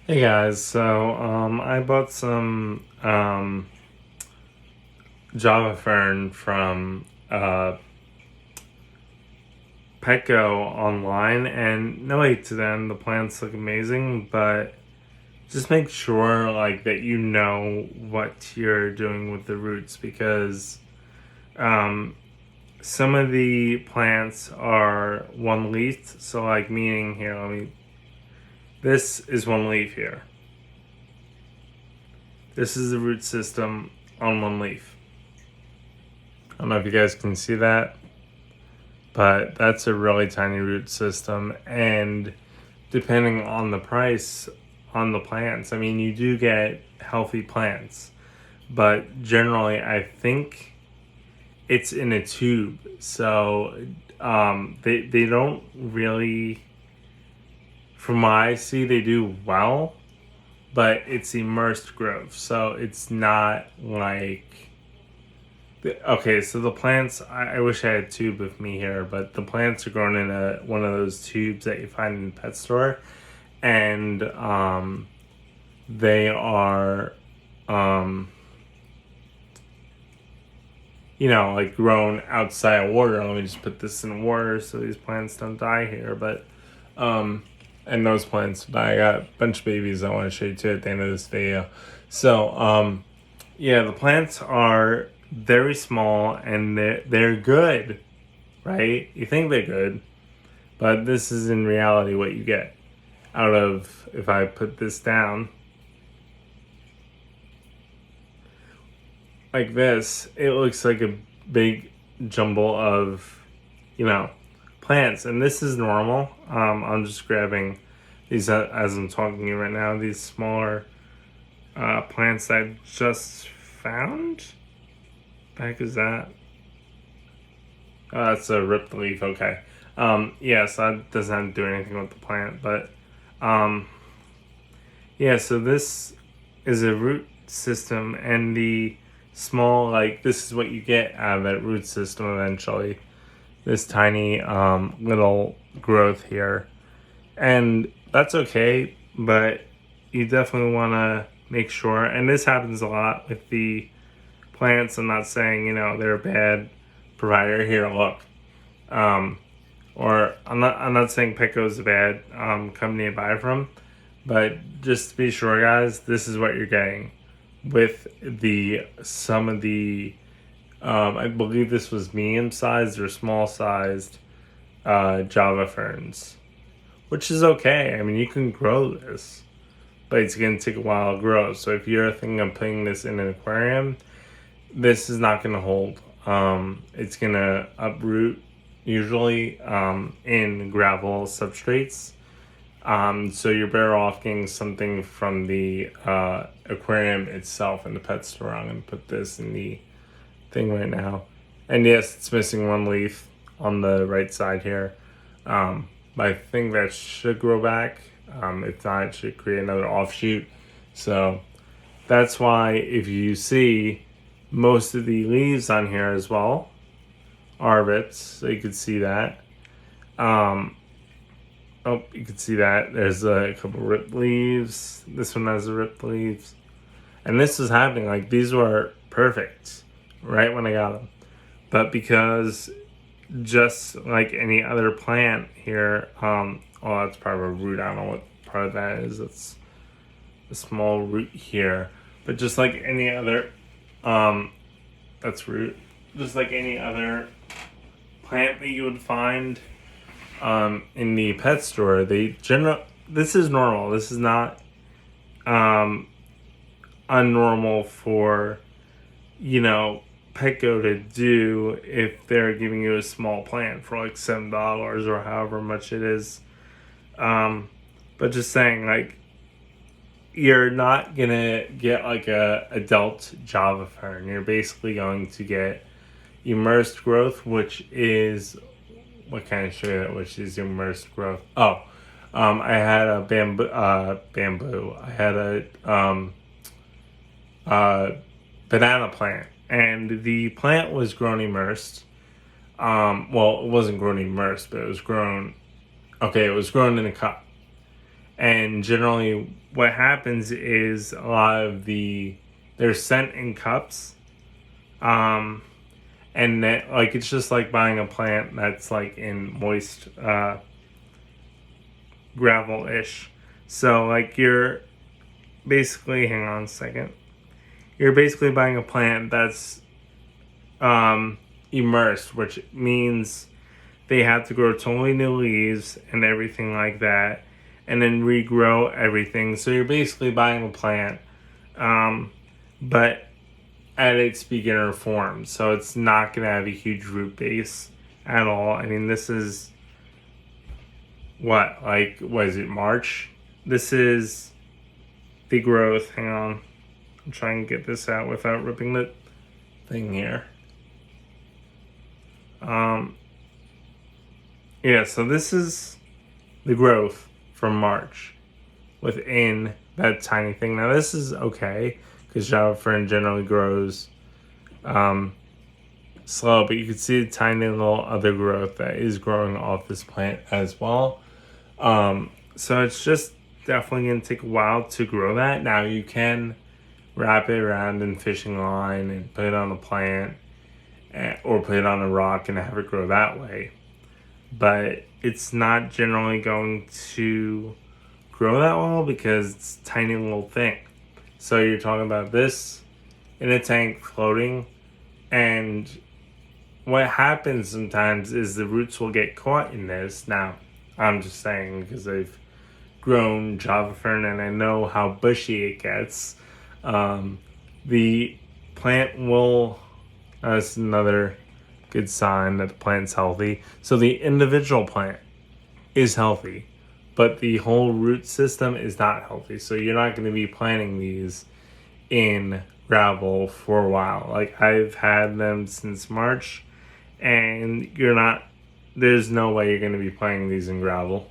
Hey guys, so I bought some Java Fern from Petco online, and no hate to them, the plants look amazing, but just make sure that you know what you're doing with the roots because um, some of the plants are one leaf, so meaning here, this is one leaf here. This is the root system on one leaf. I don't know if you guys can see that, but that's a really tiny root system. And depending on the price on the plants, you do get healthy plants, but generally, I think it's in a tube. So they don't really, from what I see, they do well, but it's immersed growth. So it's not like. Okay, so the plants, I wish I had a tube with me here, but the plants are grown in one of those tubes that you find in the pet store. And they are, um, grown outside of water. Let me just put this in water so these plants don't die here. But, and those plants, but I got a bunch of babies I want to show you too at the end of this video. So, yeah, the plants are very small and they're good, right? You think they're good, but this is in reality what you get out of, if I put this down like this, it looks like a big jumble of, plants, and this is normal. I'm just grabbing these as I'm talking to you right now, these smaller plants I just found. The heck is that? Oh, that's a ripped leaf. Okay. Yeah, so that doesn't have to do anything with the plant, but yeah. So this is a root system, and the small this is what you get out of that root system eventually. This tiny little growth here, and that's okay, but you definitely want to make sure. And this happens a lot with the plants. I'm not saying they're a bad provider. Here, look, or I'm not saying Petco is a bad company to buy from, but just to be sure, guys, this is what you're getting with some of the I believe this was medium sized or small sized Java ferns, which is okay. You can grow this, but it's gonna take a while to grow. So if you're thinking of putting this in an aquarium, this is not going to hold. It's going to uproot usually in gravel substrates. So you're better off getting something from the aquarium itself in the pet store. I'm going to put this in the thing right now. And yes, it's missing one leaf on the right side here. But I think that should grow back. If not, it should create another offshoot. So that's why if you see most of the leaves on here as well are ripped, so you could see that. Oh, you can see that there's a couple ripped leaves. This one has a ripped leaves, and this was happening these were perfect right when I got them, but because just like any other plant here, oh, that's part of a root. I don't know what part of that is. It's a small root here, but just like any other that's root. Just like any other plant that you would find in the pet store, this is normal. This is not unnormal for Petco to do if they're giving you a small plant for $7 or however much it is. But just saying, you're not gonna get a adult Java Fern. You're basically going to get immersed growth, which is what can I show you that? Which is immersed growth? Oh, I had a bamboo. I had a banana plant, and the plant was grown immersed. Well, it wasn't grown immersed, but it was grown. Okay, it was grown in a cup. And generally what happens is a lot of they're sent in cups. And that, like, it's just like buying a plant that's like in moist gravel-ish. So like you're basically, hang on a second, you're basically buying a plant that's immersed, which means they have to grow totally new leaves and everything like that, and then regrow everything. So you're basically buying a plant, but at its beginner form. So it's not going to have a huge root base at all. I mean, this is what is it, March? This is the growth. Hang on. I'm trying to get this out without ripping the thing here. Yeah, so this is the growth from March within that tiny thing. Now this is okay because Java Fern generally grows slow, but you can see the tiny little other growth that is growing off this plant as well. So it's just definitely going to take a while to grow that. Now you can wrap it around in fishing line and put it on a plant, or put it on a rock and have it grow that way. But it's not generally going to grow that well because it's a tiny little thing. So you're talking about this in a tank floating, and what happens sometimes is the roots will get caught in this. Now, I'm just saying because I've grown Java Fern and I know how bushy it gets. The plant will, that's another good sign that the plant's healthy. So the individual plant is healthy, but the whole root system is not healthy. So you're not going to be planting these in gravel for a while. Like, I've had them since March, and there's no way you're going to be planting these in gravel.